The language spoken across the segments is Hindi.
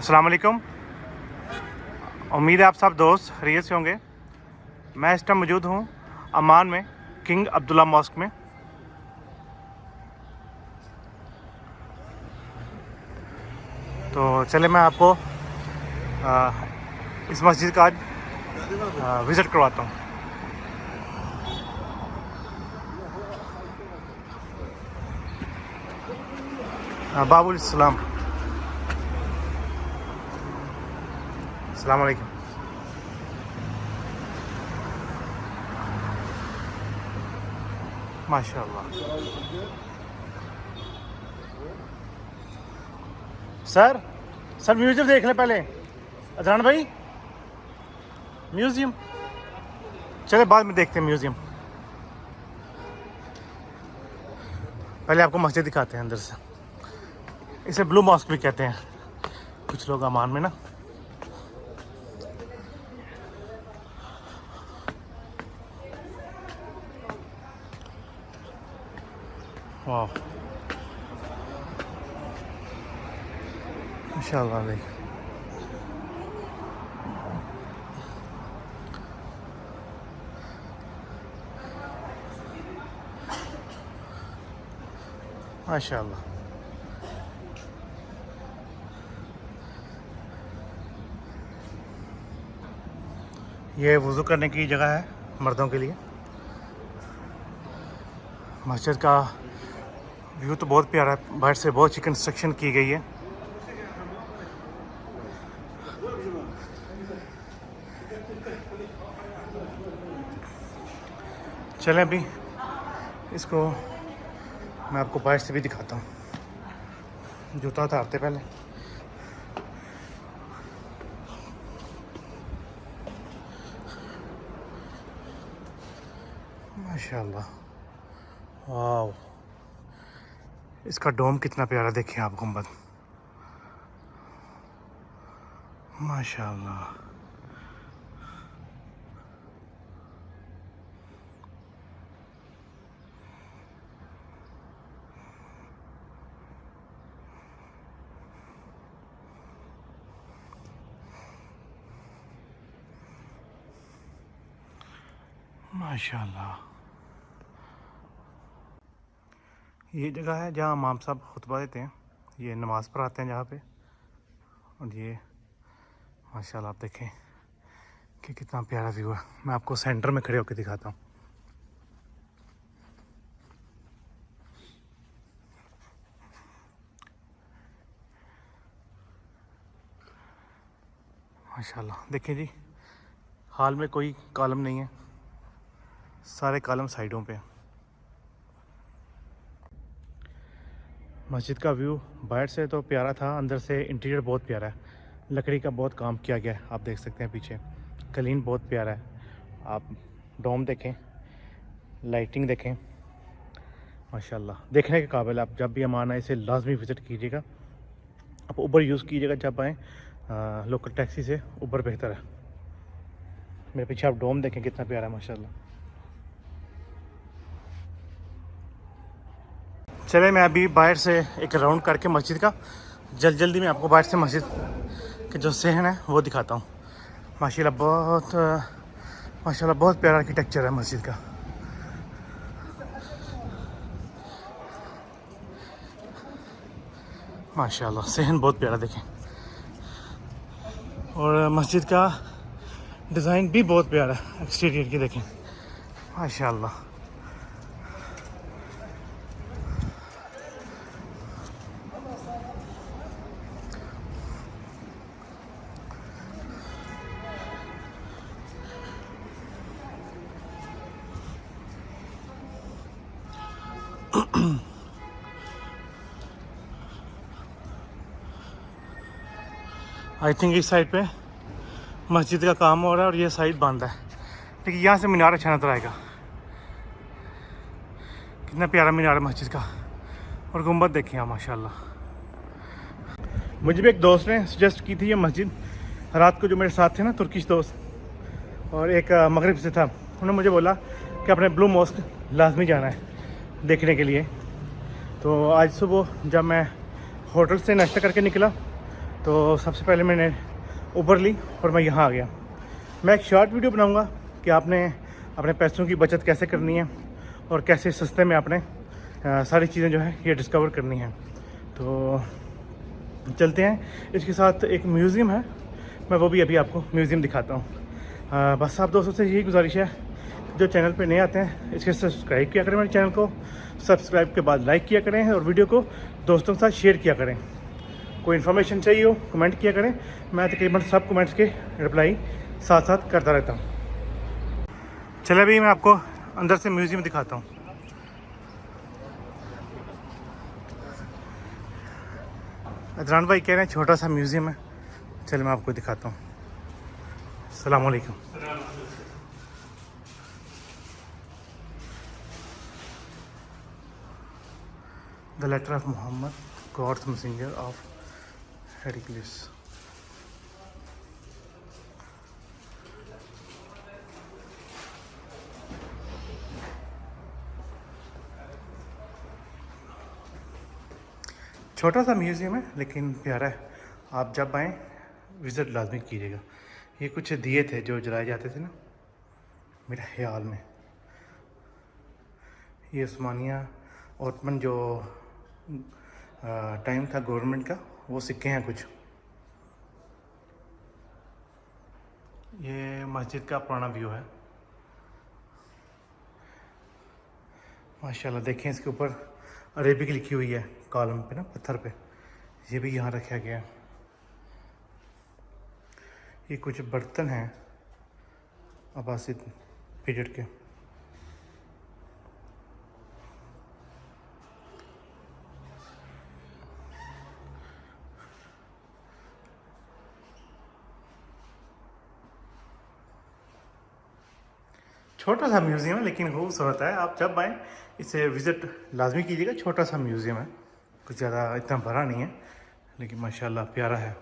अस्सलाम वालेकुम। उम्मीद है आप सब दोस्त खैरियत से होंगे। मैं इस टाइम मौजूद हूँ अमान में, किंग अब्दुल्ला मॉस्क में। तो चले मैं आपको इस मस्जिद का आज विज़िट करवाता हूँ। बाबुल सलाम। अस्सलाम वालेकुम। माशाल्लाह। सर म्यूज़ियम देख लें पहले। अदनान भाई, म्यूज़ियम चले बाद में देखते हैं म्यूज़ियम। पहले आपको मस्जिद दिखाते हैं अंदर से। इसे ब्लू मॉस्क भी कहते हैं कुछ लोग अमान में ना। वाह माशाल्लाह भाई। माशाल्लाह। ये वज़ू करने की जगह है मर्दों के लिए। मस्जिद का व्यू तो बहुत प्यारा है, बाहर से बहुत अच्छी कंस्ट्रक्शन की गई है। चलें अभी इसको मैं आपको बाहर से भी दिखाता हूँ। जूता उतारते पहले। माशाल्लाह, वाव। इसका डोम कितना प्यारा, देखिए आप गुंबद। माशाल्लाह। माशाल्लाह। ये जगह है जहाँ इमाम साहब खुतबा देते हैं। ये नमाज़ पढ़ाते हैं जहाँ पे। और ये माशाल्लाह आप देखें कि कितना प्यारा व्यू है। मैं आपको सेंटर में खड़े होकर दिखाता हूँ। माशाल्लाह देखिए जी, हाल में कोई कॉलम नहीं है, सारे कॉलम साइडों पे हैं। मस्जिद का व्यू बाहर से तो प्यारा था, अंदर से इंटीरियर बहुत प्यारा है। लकड़ी का बहुत काम किया गया है, आप देख सकते हैं पीछे। कलीन बहुत प्यारा है। आप डोम देखें, लाइटिंग देखें, माशाल्लाह देखने के काबिल। आप जब भी अमान आए इसे लाजमी विज़िट कीजिएगा। आप उबर यूज़ कीजिएगा जब आएँ, लोकल टैक्सी से उबर बेहतर है। मेरे पीछे आप डोम देखें कितना प्यारा है माशाल्लाह। चले मैं अभी बाहर से एक राउंड करके मस्जिद का जल्दी में आपको बाहर से मस्जिद के जो सहन है वो दिखाता हूँ। माशाल्लाह बहुत प्यारा आर्किटेक्चर है मस्जिद का। माशाल्लाह सहन बहुत प्यारा देखें। और मस्जिद का डिज़ाइन भी बहुत प्यारा है, एक्सटीरियर की देखें माशाल्लाह। आई थिंक इस साइड पे मस्जिद का काम हो रहा है और ये साइड बंद है, लेकिन यहाँ से मीनार अच्छा नजर आएगा। कितना प्यारा मीनार है मस्जिद का। और गुंबद देखिए आप माशाल्लाह। मुझे भी एक दोस्त ने सजेस्ट की थी ये मस्जिद रात को, जो मेरे साथ थे ना तुर्किश दोस्त, और एक मगरिब से था। उन्होंने मुझे बोला कि अपने ब्लू मॉस्क लाजमी जाना है देखने के लिए। तो आज सुबह जब मैं होटल से नाश्ता करके निकला तो सबसे पहले मैंने उबर ली और मैं यहाँ आ गया। मैं एक शॉर्ट वीडियो बनाऊँगा कि आपने अपने पैसों की बचत कैसे करनी है और कैसे सस्ते में आपने सारी चीज़ें जो है ये डिस्कवर करनी है। तो चलते हैं। इसके साथ एक म्यूज़ियम है, मैं वो भी अभी आपको म्यूज़ियम दिखाता हूँ। बस आप दोस्तों से यही गुजारिश है, जो चैनल पे नए आते हैं इसके सब्सक्राइब किया करें मेरे चैनल को, सब्सक्राइब के बाद लाइक किया करें और वीडियो को दोस्तों के साथ शेयर किया करें। कोई इन्फॉर्मेशन चाहिए हो कमेंट किया करें, मैं तकरीबन सब कमेंट्स के रिप्लाई साथ साथ करता रहता हूँ। चलिए अभी मैं आपको अंदर से म्यूज़ियम दिखाता हूँ। अदरान भाई कह रहे हैं छोटा सा म्यूज़ियम है, चलिए मैं आपको दिखाता हूँ। अस्सलाम वालेकुम। The letter of Muhammad, God's messenger of Heraclius. छोटा सा म्यूज़ियम है लेकिन प्यारा है। आप जब आएँ विज़िट लाजमी कीजिएगा। ये कुछ दिए थे जो जलाए जाते थे ना मेरे ख्याल में। ये उस्मानिया ओटमन जो टाइम था गवर्नमेंट का, वो सिक्के हैं कुछ। ये मस्जिद का पुराना व्यू है माशाल्लाह। देखें इसके ऊपर अरेबिक लिखी हुई है कॉलम पे ना, पत्थर पे। ये भी यहाँ रखा गया है। ये कुछ बर्तन हैं अब्बासिद पीरियड के। छोटा सा म्यूज़ियम है लेकिन खूबसूरत है। आप जब आएँ इसे विज़िट लाजमी कीजिएगा। छोटा सा म्यूज़ियम है, कुछ ज़्यादा इतना बड़ा नहीं है लेकिन माशाल्लाह प्यारा है।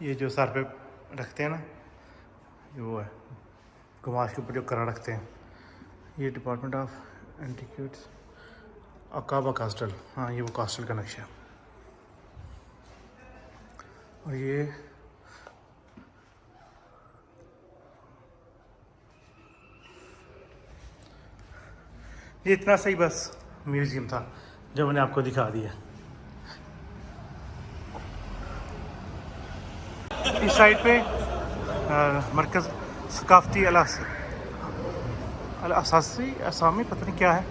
ये जो सर पे रखते हैं ना, ये वो है कुमाश के ऊपर जो करा रखते हैं। ये डिपार्टमेंट ऑफ एंटीक्यूट्स अकाबा कास्टल, हाँ ये वो कास्टल का नक्शा है। और ये इतना सही बस म्यूज़ियम था जो मैंने आपको दिखा दिया। इस साइड पे मरकज़ सकाफ़ती असासी असामी पता नहीं क्या है।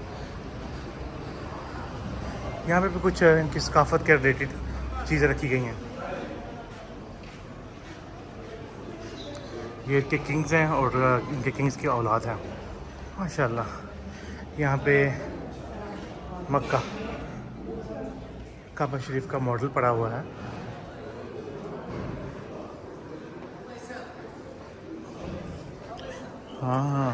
यहाँ पे भी कुछ इनकी सकाफ़त के रिलेटेड चीज़ें रखी गई हैं। ये इनके किंग्स हैं और इनके किंग्स की औलाद हैं माशाल्लाह। यहाँ पे मक्का काबा शरीफ का मॉडल पड़ा हुआ है। हाँ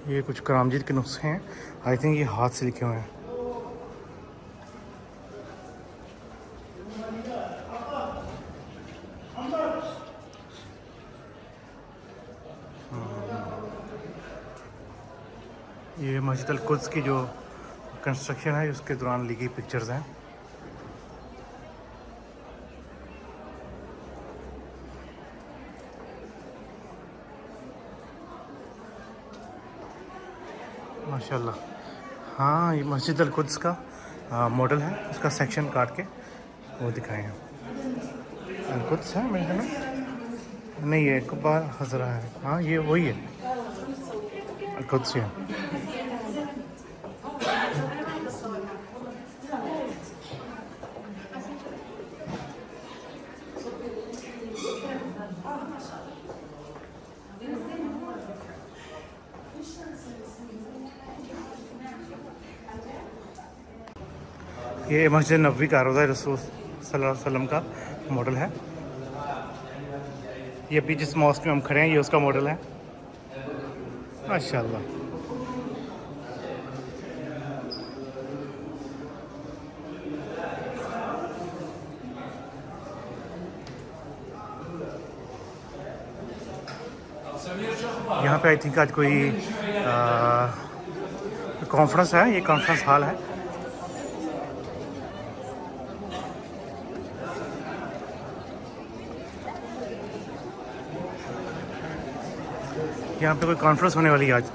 ये कुछ करामजीद के नुस्खे हैं, आई थिंक ये हाथ से लिखे हुए हैं। ये मस्जिद अल कुद्स की जो कंस्ट्रक्शन है उसके दौरान ली गई पिक्चर्स हैं। माशाल्लाह। हाँ ये मस्जिद अल कुद्स का मॉडल है, उसका सेक्शन काट के वो दिखाए हैं। अल कुद्स है मेरे ख्याल में, नहीं ये कुब्बा हज़रा है। हाँ ये वही है, अल कुद्स है। ये मस्जिद नबवी का रोज़ा रसूल सल्लल्लाहु अलैहि वसल्लम का मॉडल है। ये अभी जिस मॉस्क में हम खड़े हैं ये उसका मॉडल है माशाल्लाह। यहाँ पे आई थिंक आज कोई कॉन्फ्रेंस है, ये कॉन्फ्रेंस हॉल है। यहाँ पे कोई कॉन्फ्रेंस होने वाली है आज।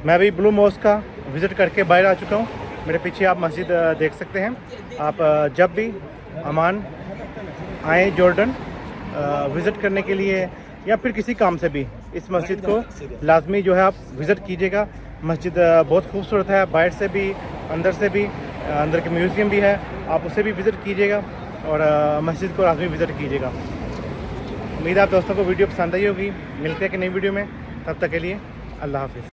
मैं अभी ब्लू मॉस्क का विज़िट करके बाहर आ चुका हूँ। मेरे पीछे आप मस्जिद देख सकते हैं। आप जब भी अमान आए जॉर्डन विज़िट करने के लिए या फिर किसी काम से भी, इस मस्जिद को लाजमी जो है आप विज़िट कीजिएगा। मस्जिद बहुत खूबसूरत है, बाहर से भी अंदर से भी। अंदर के म्यूज़ियम भी है, आप उसे भी विज़िट कीजिएगा और मस्जिद को लाजमी विज़िट कीजिएगा। उम्मीद है आप दोस्तों को वीडियो पसंद आई होगी। मिलते हैं कि नई वीडियो में, तब तक के लिए अल्लाह हाफिज़।